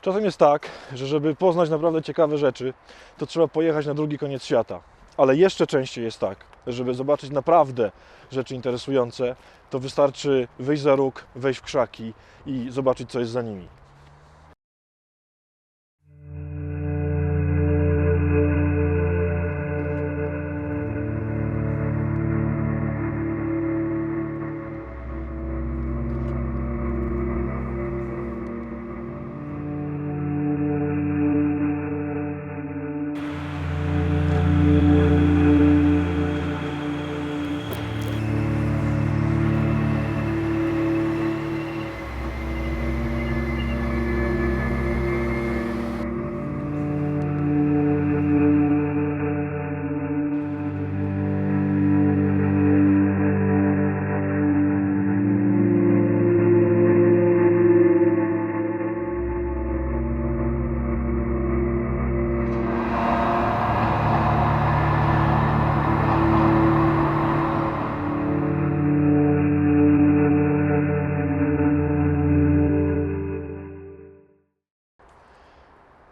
Czasem jest tak, że żeby poznać naprawdę ciekawe rzeczy, to trzeba pojechać na drugi koniec świata. Ale jeszcze częściej jest tak, że żeby zobaczyć naprawdę rzeczy interesujące, to wystarczy wyjść za róg, wejść w krzaki i zobaczyć, co jest za nimi.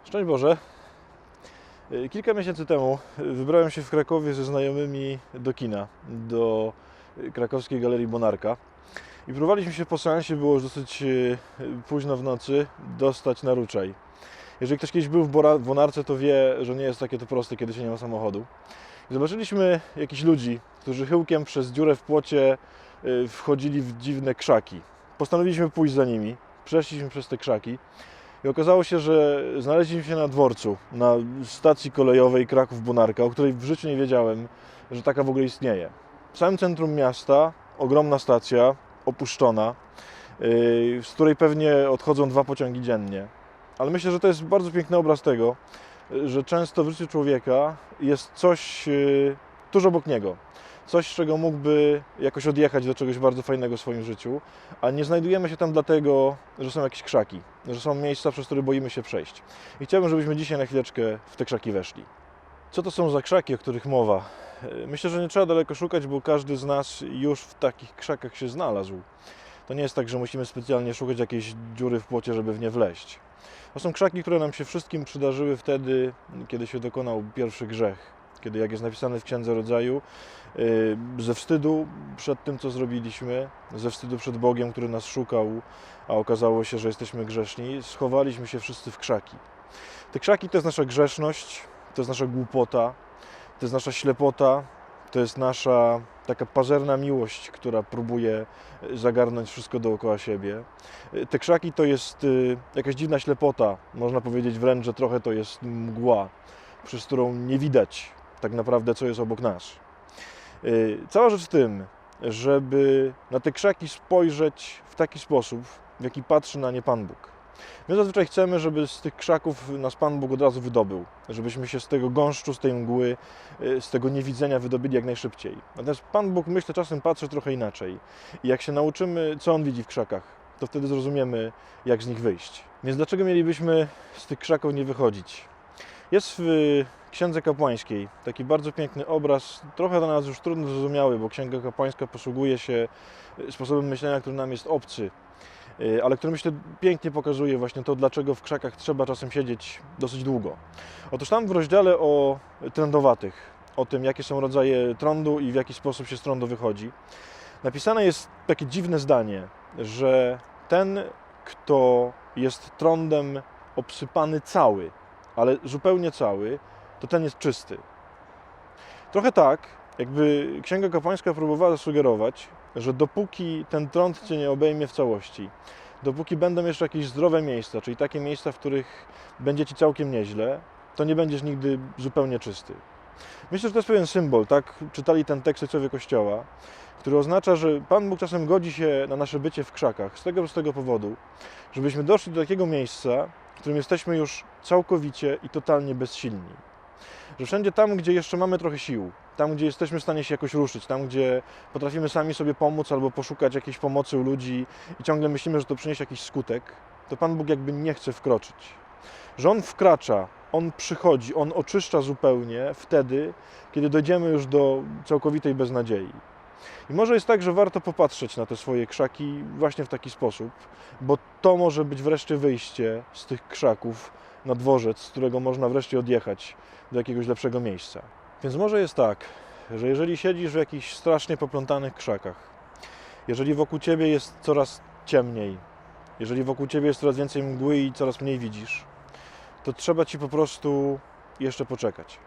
Szczęść Boże. Kilka miesięcy temu wybrałem się w Krakowie ze znajomymi do kina, do krakowskiej Galerii Bonarka i próbowaliśmy się po seansie, było już dosyć późno w nocy, dostać na Ruczaj. Jeżeli ktoś kiedyś był w Bonarce, to wie, że nie jest takie to proste, kiedy się nie ma samochodu. I zobaczyliśmy jakichś ludzi, którzy chyłkiem przez dziurę w płocie wchodzili w dziwne krzaki. Postanowiliśmy pójść za nimi, przeszliśmy przez te krzaki. I okazało się, że znaleźliśmy się na dworcu, na stacji kolejowej Kraków-Bonarka, o której w życiu nie wiedziałem, że taka w ogóle istnieje. W samym centrum miasta ogromna stacja, opuszczona, z której pewnie odchodzą 2 pociągi dziennie. Ale myślę, że to jest bardzo piękny obraz tego, że często w życiu człowieka jest coś tuż obok niego. Coś, z czego mógłby jakoś odjechać do czegoś bardzo fajnego w swoim życiu, a nie znajdujemy się tam dlatego, że są jakieś krzaki, że są miejsca, przez które boimy się przejść. I chciałbym, żebyśmy dzisiaj na chwileczkę w te krzaki weszli. Co to są za krzaki, o których mowa? Myślę, że nie trzeba daleko szukać, bo każdy z nas już w takich krzakach się znalazł. To nie jest tak, że musimy specjalnie szukać jakiejś dziury w płocie, żeby w nie wleźć. To są krzaki, które nam się wszystkim przydarzyły wtedy, kiedy się dokonał pierwszy grzech. Kiedy, jak jest napisane w Księdze Rodzaju, ze wstydu przed tym, co zrobiliśmy, ze wstydu przed Bogiem, który nas szukał, a okazało się, że jesteśmy grzeszni, schowaliśmy się wszyscy w krzaki. Te krzaki to jest nasza grzeszność, to jest nasza głupota, to jest nasza ślepota, to jest nasza taka pazerna miłość, która próbuje zagarnąć wszystko dookoła siebie. Te krzaki to jest jakaś dziwna ślepota, można powiedzieć wręcz, że trochę to jest mgła, przez którą nie widać tak naprawdę, co jest obok nas. Cała rzecz w tym, żeby na te krzaki spojrzeć w taki sposób, w jaki patrzy na nie Pan Bóg. My zazwyczaj chcemy, żeby z tych krzaków nas Pan Bóg od razu wydobył, żebyśmy się z tego gąszczu, z tej mgły, z tego niewidzenia wydobili jak najszybciej. Natomiast Pan Bóg, myślę, czasem patrzy trochę inaczej. I jak się nauczymy, co On widzi w krzakach, to wtedy zrozumiemy, jak z nich wyjść. Więc dlaczego mielibyśmy z tych krzaków nie wychodzić? Jest w Księdze Kapłańskiej taki bardzo piękny obraz, trochę dla nas już trudno zrozumiały, bo Księga Kapłańska posługuje się sposobem myślenia, który nam jest obcy, ale który, myślę, pięknie pokazuje właśnie to, dlaczego w krzakach trzeba czasem siedzieć dosyć długo. Otóż tam w rozdziale o trędowatych, o tym, jakie są rodzaje trądu i w jaki sposób się z trądu wychodzi, napisane jest takie dziwne zdanie, że ten, kto jest trądem obsypany cały, ale zupełnie cały, to ten jest czysty. Trochę tak, jakby Księga Kapłańska próbowała zasugerować, że dopóki ten trąd Cię nie obejmie w całości, dopóki będą jeszcze jakieś zdrowe miejsca, czyli takie miejsca, w których będzie Ci całkiem nieźle, to nie będziesz nigdy zupełnie czysty. Myślę, że to jest pewien symbol, tak czytali ten tekst ojcowie Kościoła, który oznacza, że Pan Bóg czasem godzi się na nasze bycie w krzakach z tego prostego powodu, żebyśmy doszli do takiego miejsca, w którym jesteśmy już całkowicie i totalnie bezsilni. Że wszędzie tam, gdzie jeszcze mamy trochę sił, tam, gdzie jesteśmy w stanie się jakoś ruszyć, tam, gdzie potrafimy sami sobie pomóc albo poszukać jakiejś pomocy u ludzi i ciągle myślimy, że to przyniesie jakiś skutek, to Pan Bóg jakby nie chce wkroczyć. Że On wkracza, On przychodzi, On oczyszcza zupełnie wtedy, kiedy dojdziemy już do całkowitej beznadziei. I może jest tak, że warto popatrzeć na te swoje krzaki właśnie w taki sposób, bo to może być wreszcie wyjście z tych krzaków na dworzec, z którego można wreszcie odjechać do jakiegoś lepszego miejsca. Więc może jest tak, że jeżeli siedzisz w jakichś strasznie poplątanych krzakach, jeżeli wokół ciebie jest coraz ciemniej, jeżeli wokół ciebie jest coraz więcej mgły i coraz mniej widzisz, to trzeba ci po prostu jeszcze poczekać.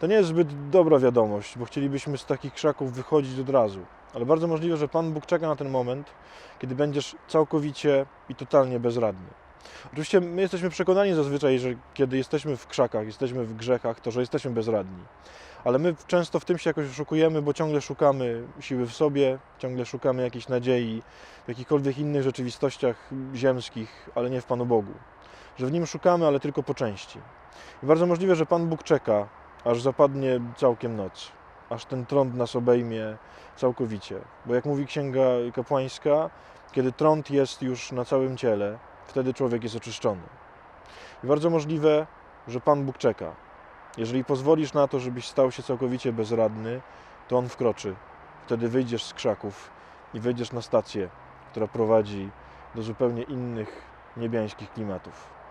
To nie jest zbyt dobra wiadomość, bo chcielibyśmy z takich krzaków wychodzić od razu. Ale bardzo możliwe, że Pan Bóg czeka na ten moment, kiedy będziesz całkowicie i totalnie bezradny. Oczywiście my jesteśmy przekonani zazwyczaj, że kiedy jesteśmy w krzakach, jesteśmy w grzechach, to że jesteśmy bezradni. Ale my często w tym się jakoś oszukujemy, bo ciągle szukamy siły w sobie, ciągle szukamy jakiejś nadziei w jakichkolwiek innych rzeczywistościach ziemskich, ale nie w Panu Bogu. Że w Nim szukamy, ale tylko po części. I bardzo możliwe, że Pan Bóg czeka, aż zapadnie całkiem noc, aż ten trąd nas obejmie całkowicie. Bo jak mówi Księga Kapłańska, kiedy trąd jest już na całym ciele, wtedy człowiek jest oczyszczony. I bardzo możliwe, że Pan Bóg czeka. Jeżeli pozwolisz na to, żebyś stał się całkowicie bezradny, to On wkroczy. Wtedy wyjdziesz z krzaków i wejdziesz na stację, która prowadzi do zupełnie innych niebiańskich klimatów.